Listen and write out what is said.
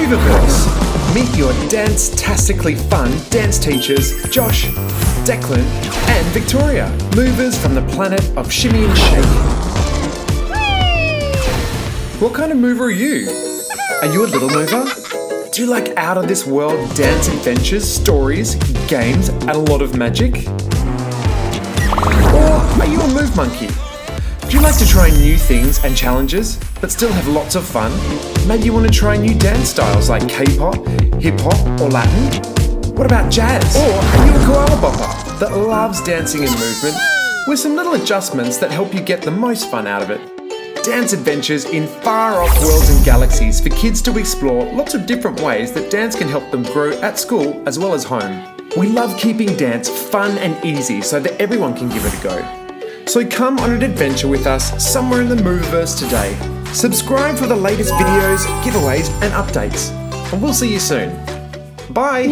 Moververse. Meet your dance-tastically fun dance teachers, Josh, Declan, and Victoria, movers from the planet of shimmy and shake. What kind of mover are you? Are you a little mover? Do you like out-of-this-world dance adventures, stories, games, and a lot of magic? Or are you a move monkey? Do you like to try new things and challenges, but still have lots of fun? Maybe you want to try new dance styles like K-pop, hip-hop, or Latin? What about jazz? Or are you a Koala Bopper that loves dancing and movement with some little adjustments that help you get the most fun out of it? Dance adventures in far-off worlds and galaxies for kids to explore lots of different ways that dance can help them grow at school as well as home. We love keeping dance fun and easy so that everyone can give it a go. So come on an adventure with us somewhere in the Moververse today. Subscribe for the latest videos, giveaways and updates. And we'll see you soon. Bye!